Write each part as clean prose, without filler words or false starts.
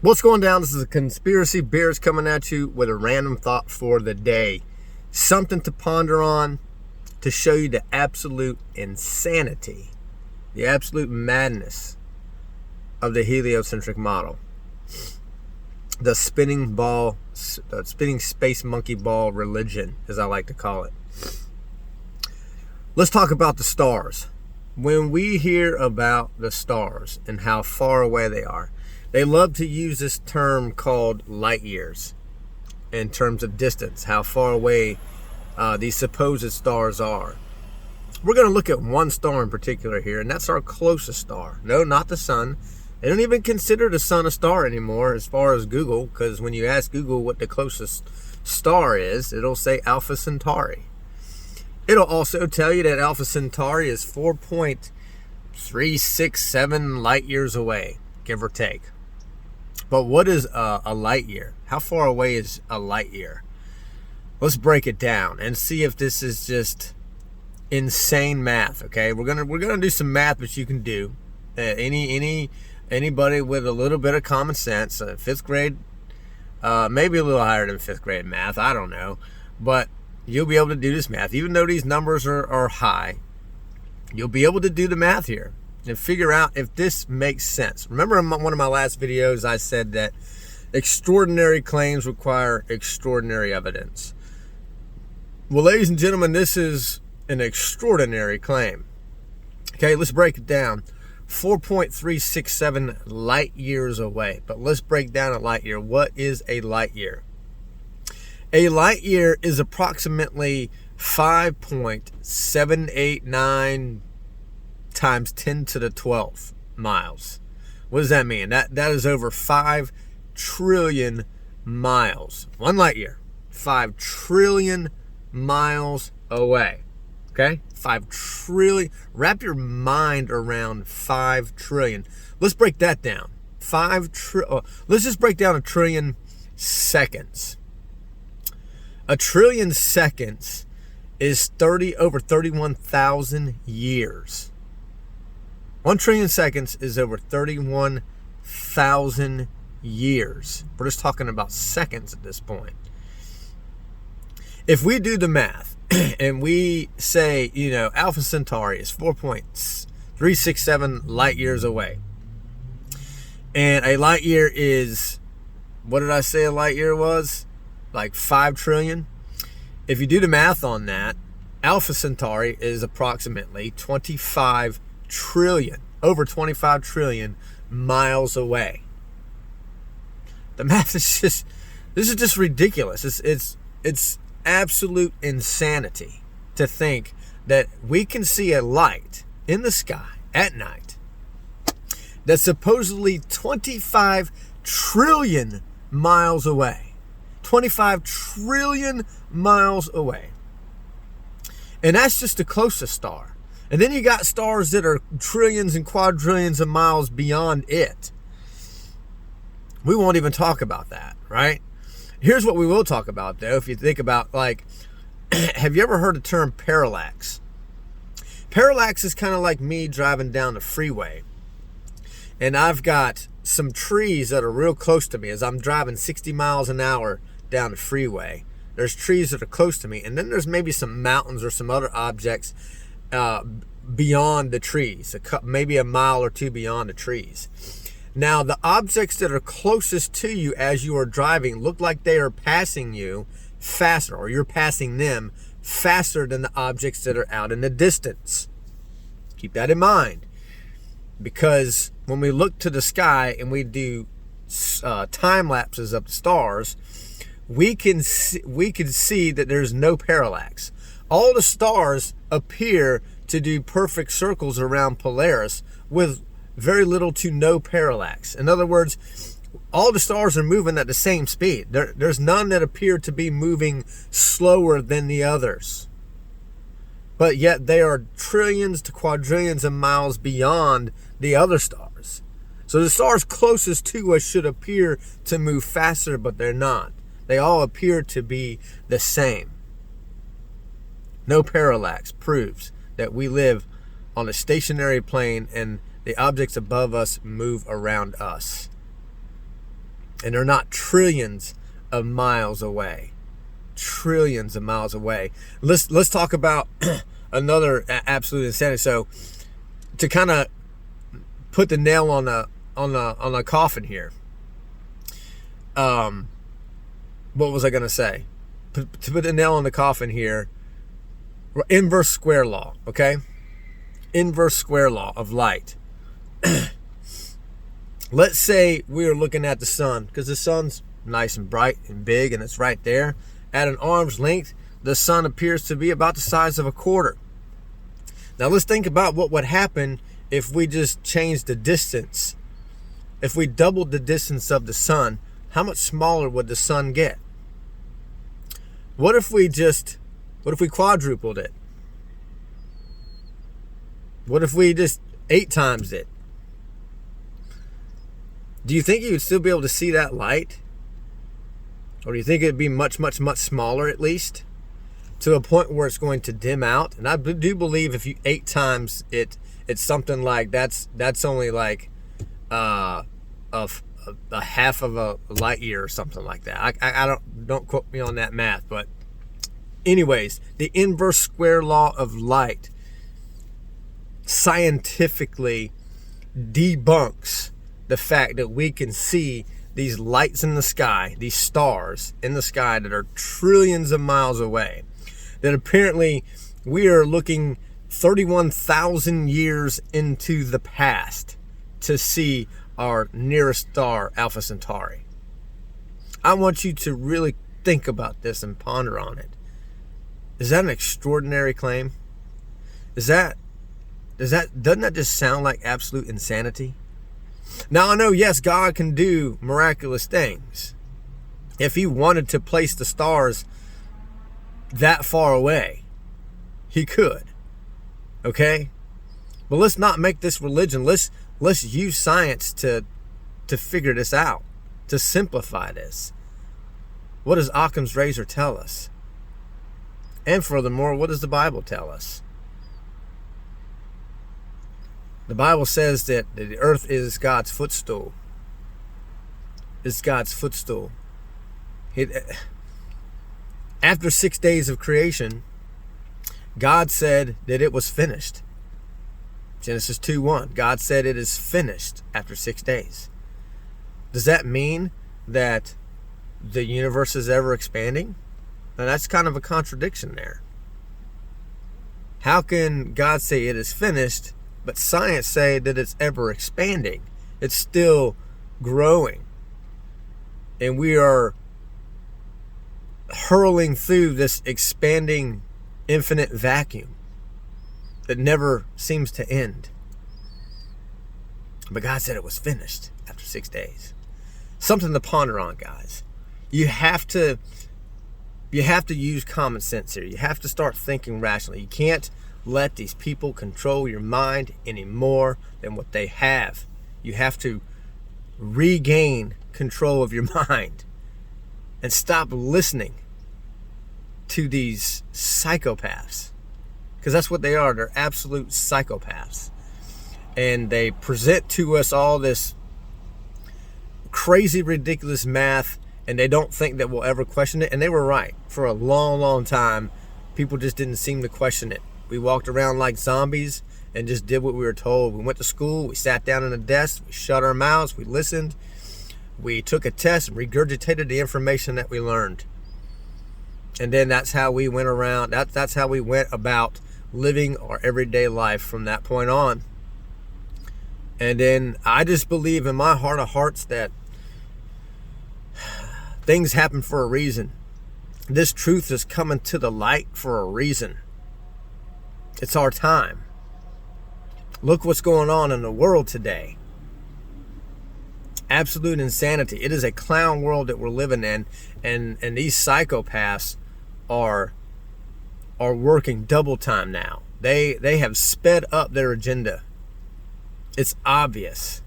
What's going down? This is a Conspiracy Bears coming at you with a random thought for the day. Something to ponder on to show you the absolute insanity, the absolute madness of the heliocentric model. The spinning space monkey ball religion, as I like to call it. Let's talk about the stars. When we hear about the stars and how far away they are, they love to use this term called light years in terms of distance, how far away these supposed stars are. We're going to look at one star in particular here, and that's our closest star. No, not the sun. They don't even consider the sun a star anymore as far as Google, because when you ask Google what the closest star is, it'll say Alpha Centauri. It'll also tell you that Alpha Centauri is 4.367 light years away, give or take. But what is a light year? How far away is a light year? Let's break it down and see if this is just insane math. Okay, we're gonna do some math which you can do. Anybody with a little bit of common sense, fifth grade, maybe a little higher than fifth grade math. I don't know, but you'll be able to do this math. Even though these numbers are high, you'll be able to do the math here and figure out if this makes sense. Remember in one of my last videos, I said that extraordinary claims require extraordinary evidence. Well, ladies and gentlemen, this is an extraordinary claim. Okay, let's break it down. 4.367 light years away. But let's break down a light year. What is a light year? A light year is approximately 5.789 times 10 to the 12th miles. What does that mean? That is over 5 trillion miles. One light year, 5 trillion miles away. Okay? 5 trillion. Wrap your mind around 5 trillion. Let's break that down. Let's just break down a trillion seconds. A trillion seconds is over 31,000 years. 1 trillion seconds is over 31,000 years. We're just talking about seconds at this point. If we do the math and we say, Alpha Centauri is 4.367 light years away, and a light year is, what did I say a light year was? Like 5 trillion. If you do the math on that, Alpha Centauri is approximately 25 trillion, over 25 trillion miles away. The math is this is just ridiculous. It's absolute insanity to think that we can see a light in the sky at night that's supposedly 25 trillion miles away. 25 trillion miles away. And that's just the closest star. And then you got stars that are trillions and quadrillions of miles beyond it. We won't even talk about that, right? Here's what we will talk about, though. If you think about, have you ever heard the term parallax? Parallax is kind of like me driving down the freeway, and I've got some trees that are real close to me as I'm driving 60 miles an hour down the freeway. There's trees that are close to me, and then there's maybe some mountains or some other objects beyond the trees, maybe a mile or two beyond the trees. Now, the objects that are closest to you as you are driving look like they are passing you faster, or you're passing them faster than the objects that are out in the distance. Keep that in mind, because when we look to the sky and we do time lapses of the stars, we can see that there's no parallax. All the stars appear to do perfect circles around Polaris with very little to no parallax. In other words, all the stars are moving at the same speed. There's none that appear to be moving slower than the others. But yet they are trillions to quadrillions of miles beyond the other stars. So the stars closest to us should appear to move faster, but they're not. They all appear to be the same. No parallax proves that we live on a stationary plane and the objects above us move around us. And they're not trillions of miles away. Trillions of miles away. Let's talk about another absolute insanity. So to kind of put the nail on the coffin here. What was I going to say? To put the nail on the coffin here, inverse square law, okay? Inverse square law of light. Let's say we are looking at the sun, because the sun's nice and bright and big, and it's right there. At an arm's length, the sun appears to be about the size of a quarter. Now let's think about what would happen if we just changed the distance. If we doubled the distance of the sun, how much smaller would the sun get? What if we quadrupled it? What if we just 8 times it? Do you think you would still be able to see that light? Or do you think it'd be much, much, much smaller at least? To a point where it's going to dim out? And I do believe if you 8 times it, it's something like that's only like a half of a light year or something like that. I don't quote me on that math, but anyways, the inverse square law of light scientifically debunks the fact that we can see these lights in the sky, these stars in the sky that are trillions of miles away, that apparently we are looking 31,000 years into the past to see our nearest star, Alpha Centauri. I want you to really think about this and ponder on it. Is that an extraordinary claim? Doesn't that just sound like absolute insanity? Now I know, yes, God can do miraculous things. If he wanted to place the stars that far away, he could. Okay? But let's not make this religion. Let's use science to figure this out, to simplify this. What does Occam's razor tell us? And furthermore, what does the Bible tell us? The Bible says that the earth is God's footstool. It's God's footstool. After 6 days of creation, God said that it was finished. Genesis 2:1. God said it is finished after 6 days. Does that mean that the universe is ever expanding? Now that's kind of a contradiction there. How can God say it is finished, but science say that it's ever expanding? It's still growing. And we are hurling through this expanding infinite vacuum that never seems to end. But God said it was finished after 6 days. Something to ponder on, guys. You have to use common sense here. You have to start thinking rationally. You can't let these people control your mind any more than what they have. You have to regain control of your mind and stop listening to these psychopaths, because that's what they are. They're absolute psychopaths, and they present to us all this crazy, ridiculous math, and they don't think that we'll ever question it. And they were right. For a long, long time, people just didn't seem to question it. We walked around like zombies and just did what we were told. We went to school, we sat down at a desk, we shut our mouths, we listened, we took a test and regurgitated the information that we learned. And then that's how we went around, that's how we went about living our everyday life from that point on. And then I just believe in my heart of hearts that things happen for a reason. This truth is coming to the light for a reason. It's our time. Look what's going on in the world today. Absolute insanity. It is a clown world that we're living in, and these psychopaths are working double time now. They have sped up their agenda. It's obvious.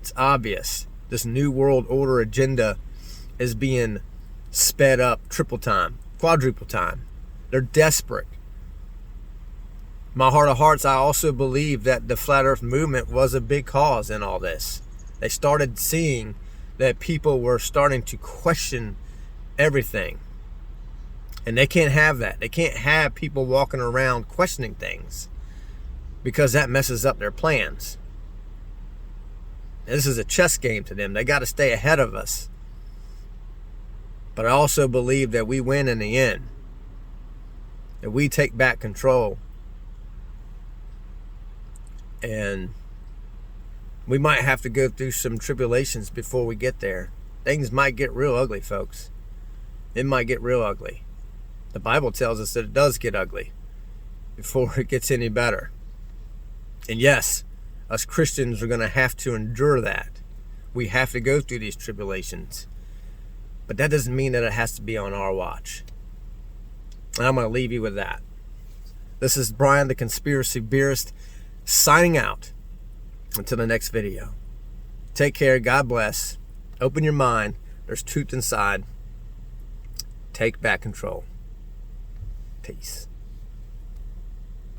It's obvious. This new world order agenda is being sped up triple time, quadruple time. They're desperate. My heart of hearts, I also believe that the flat earth movement was a big cause in all this. They started seeing that people were starting to question everything. And they can't have that. They can't have people walking around questioning things, because that messes up their plans. This is a chess game to them. They got to stay ahead of us. But I also believe that we win in the end. That we take back control. And we might have to go through some tribulations before we get there. Things might get real ugly, folks. It might get real ugly. The Bible tells us that it does get ugly before it gets any better. And yes, us Christians are going to have to endure that. We have to go through these tribulations. But that doesn't mean that it has to be on our watch. And I'm going to leave you with that. This is Brian, the Conspiracy Beerist, signing out until the next video. Take care. God bless. Open your mind. There's truth inside. Take back control. Peace.